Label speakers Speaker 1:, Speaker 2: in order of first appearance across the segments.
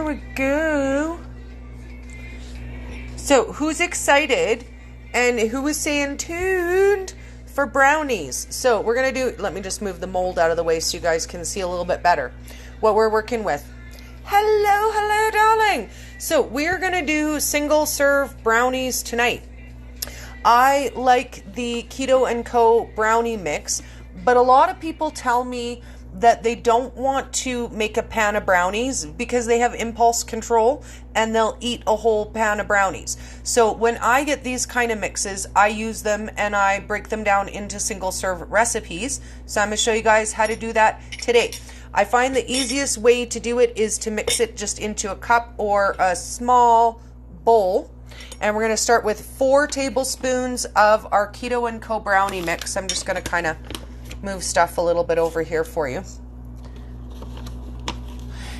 Speaker 1: we go. So who's excited and who is saying tuned for brownies? So we're going to do, let me just move the mold out of the way so you guys can see a little bit better what we're working with. Hello, darling. So we're going to do single serve brownies tonight. I like the Keto & Co. brownie mix, but a lot of people tell me that they don't want to make a pan of brownies because they have impulse control and they'll eat a whole pan of brownies. So when I get these kind of mixes, I use them and I break them down into single serve recipes. So I'm going to show you guys how to do that today. I find the easiest way to do it is to mix it just into a cup or a small bowl. And we're going to start with 4 tablespoons of our Keto & Co. brownie mix. I'm just going to kind of move stuff a little bit over here for you.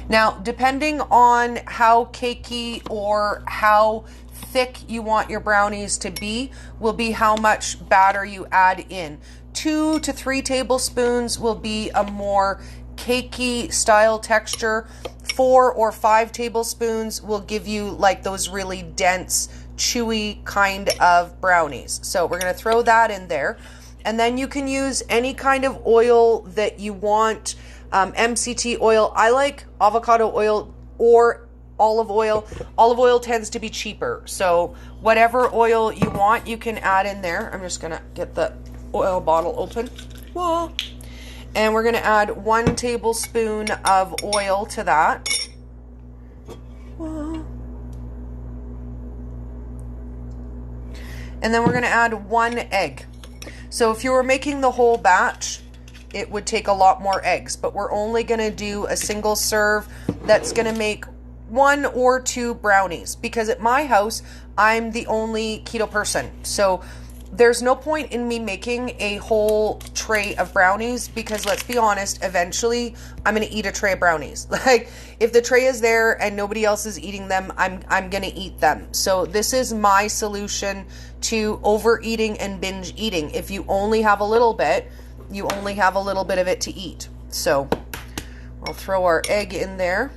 Speaker 1: Now, depending on how cakey or how thick you want your brownies to be, will be how much batter you add in. 2 to 3 tablespoons will be a more cakey style texture. 4 or 5 tablespoons will give you like those really dense, chewy kind of brownies. So we're going to throw that in there. And then you can use any kind of oil that you want. MCT oil. I like avocado oil or olive oil. Olive oil tends to be cheaper. So whatever oil you want, you can add in there. I'm just going to get the oil bottle open. Whoa. And we're going to add 1 tablespoon of oil to that. Whoa. And then we're going to add 1 egg. So if you were making the whole batch, it would take a lot more eggs, but we're only going to do a single serve that's going to make 1 or 2 brownies, because at my house, I'm the only keto person. So there's no point in me making a whole tray of brownies, because let's be honest, eventually I'm going to eat a tray of brownies. Like if the tray is there and nobody else is eating them, I'm going to eat them. So this is my solution to overeating and binge eating. If you only have a little bit, you only have a little bit of it to eat. So I'll throw our egg in there.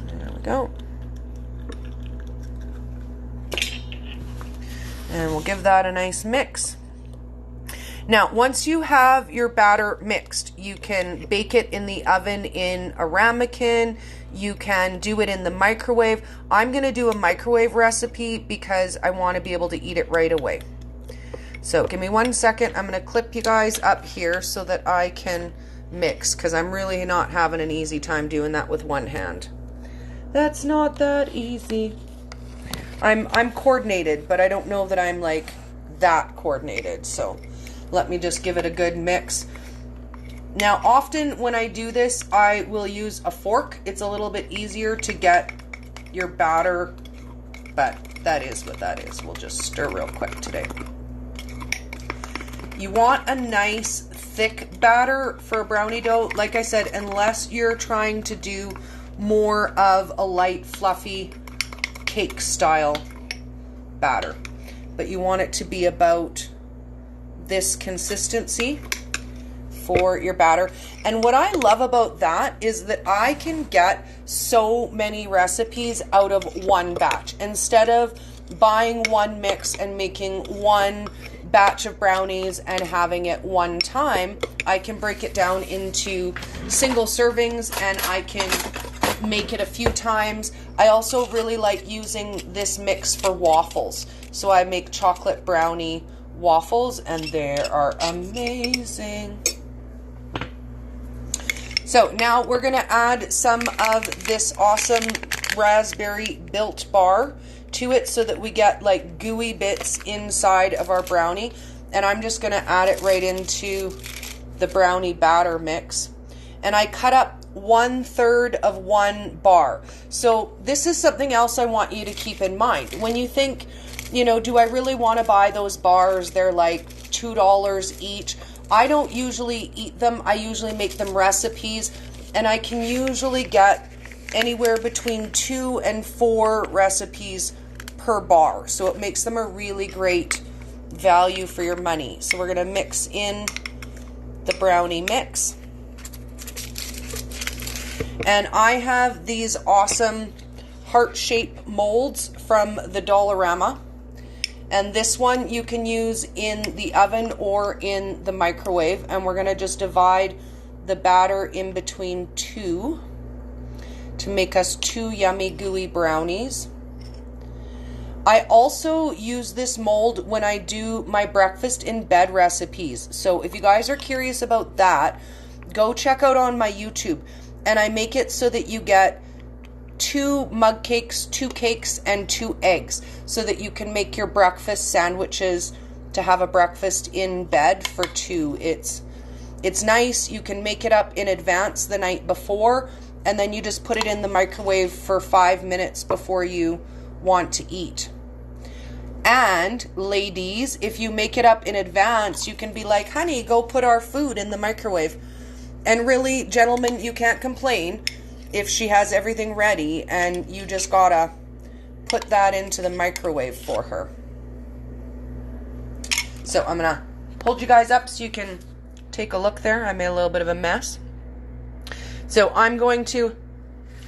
Speaker 1: There we go. And we'll give that a nice mix. Now, once you have your batter mixed, you can bake it in the oven in a ramekin. You can do it in the microwave. I'm going to do a microwave recipe because I want to be able to eat it right away. So give me 1 second. I'm going to clip you guys up here so that I can mix, because I'm really not having an easy time doing that with one hand. That's not that easy. I'm coordinated, but I don't know that I'm like that coordinated. So let me just give it a good mix. Now, often when I do this, I will use a fork. It's a little bit easier to get your batter, but that is what that is. We'll just stir real quick today. You want a nice thick batter for a brownie dough. Like I said, unless you're trying to do more of a light, fluffy cake style batter. But you want it to be about this consistency for your batter. And what I love about that is that I can get so many recipes out of one batch. Instead of buying one mix and making one batch of brownies and having it one time, I can break it down into single servings and I can make it a few times. I also really like using this mix for waffles. So I make chocolate brownie waffles and they are amazing. So now we're going to add some of this awesome raspberry Built Bar to it so that we get like gooey bits inside of our brownie. And I'm just going to add it right into the brownie batter mix. And I cut up 1/3 of 1 bar. So this is something else I want you to keep in mind. When you think, you know, do I really want to buy those bars? They're like $2 each. I don't usually eat them. I usually make them recipes, and I can usually get anywhere between 2 and 4 recipes per bar. So it makes them a really great value for your money. So we're going to mix in the brownie mix. And I have these awesome heart-shaped molds from the Dollarama. And this one you can use in the oven or in the microwave. And we're going to just divide the batter in between two to make us 2 yummy gooey brownies. I also use this mold when I do my breakfast in bed recipes. So if you guys are curious about that, go check out on my YouTube. And I make it so that you get 2 mug cakes, 2 cakes, and 2 eggs, so that you can make your breakfast sandwiches to have a breakfast in bed for 2. It's nice. You can make it up in advance the night before, and then you just put it in the microwave for 5 minutes before you want to eat. And ladies, if you make it up in advance, you can be like, honey, go put our food in the microwave. And really, gentlemen, you can't complain if she has everything ready and you just gotta put that into the microwave for her. So I'm gonna hold you guys up so you can take a look there. I made a little bit of a mess. So I'm going to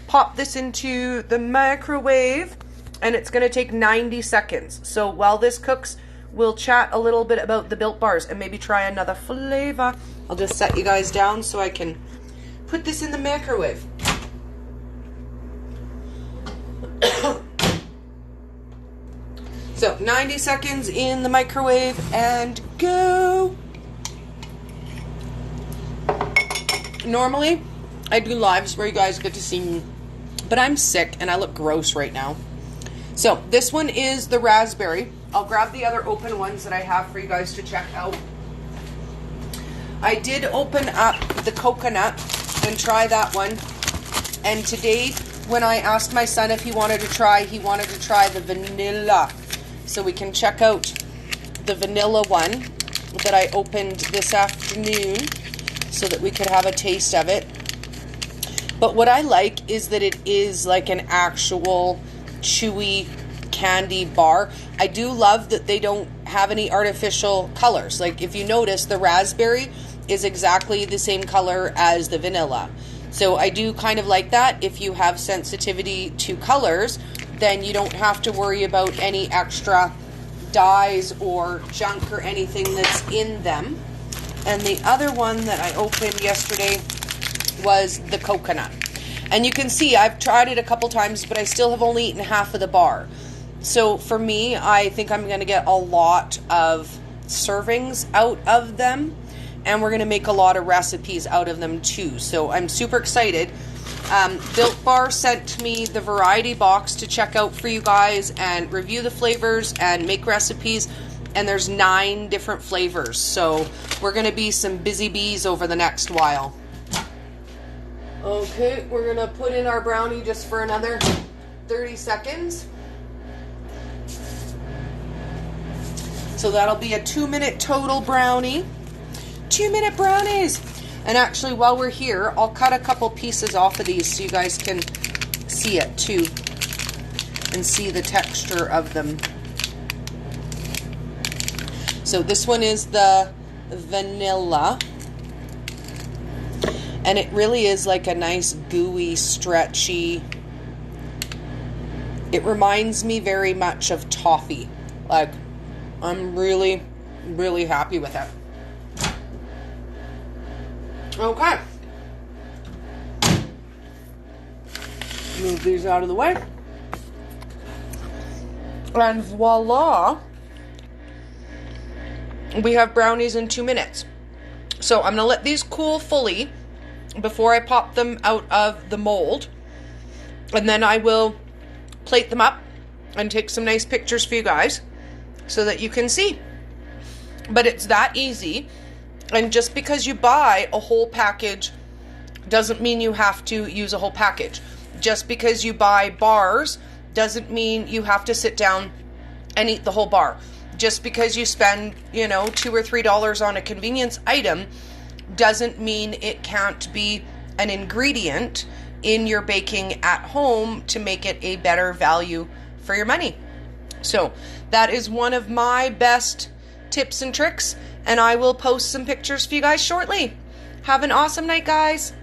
Speaker 1: pop this into the microwave, and it's going to take 90 seconds. So while this cooks, we'll chat a little bit about the Built Bars and maybe try another flavor. I'll just set you guys down so I can put this in the microwave. So 90 seconds in the microwave and go. Normally, I do lives where you guys get to see me, but I'm sick and I look gross right now. So this one is the raspberry. I'll grab the other open ones that I have for you guys to check out. I did open up the coconut and try that one. And today, when I asked my son if he wanted to try the vanilla. So we can check out the vanilla one that I opened this afternoon so that we could have a taste of it. But what I like is that it is like an actual chewy candy bar. I do love that they don't have any artificial colors. Like if you notice, the raspberry is exactly the same color as the vanilla. So I do kind of like that. If you have sensitivity to colors, then you don't have to worry about any extra dyes or junk or anything that's in them. And the other one that I opened yesterday was the coconut. And you can see I've tried it a couple times, but I still have only eaten half of the bar. So for me, I think I'm going to get a lot of servings out of them. And we're going to make a lot of recipes out of them too. So I'm super excited. Built Bar sent me the variety box to check out for you guys and review the flavors and make recipes. And there's 9 different flavors. So we're going to be some busy bees over the next while. Okay, we're going to put in our brownie just for another 30 seconds. So that'll be a 2-minute total brownie. 2-minute brownies. And actually, while we're here, I'll cut a couple pieces off of these so you guys can see it too. And see the texture of them. So this one is the vanilla. And it really is like a nice gooey, stretchy. It reminds me very much of toffee. Like, I'm really, really happy with it. Okay. Move these out of the way. And voila. We have brownies in 2 minutes. So I'm going to let these cool fully before I pop them out of the mold. And then I will plate them up and take some nice pictures for you guys so that you can see. But it's that easy. And just because you buy a whole package doesn't mean you have to use a whole package. Just because you buy bars doesn't mean you have to sit down and eat the whole bar. Just because you spend, $2 or $3 on a convenience item doesn't mean it can't be an ingredient in your baking at home to make it a better value for your money. So that is one of my best tips and tricks, and I will post some pictures for you guys shortly. Have an awesome night, guys.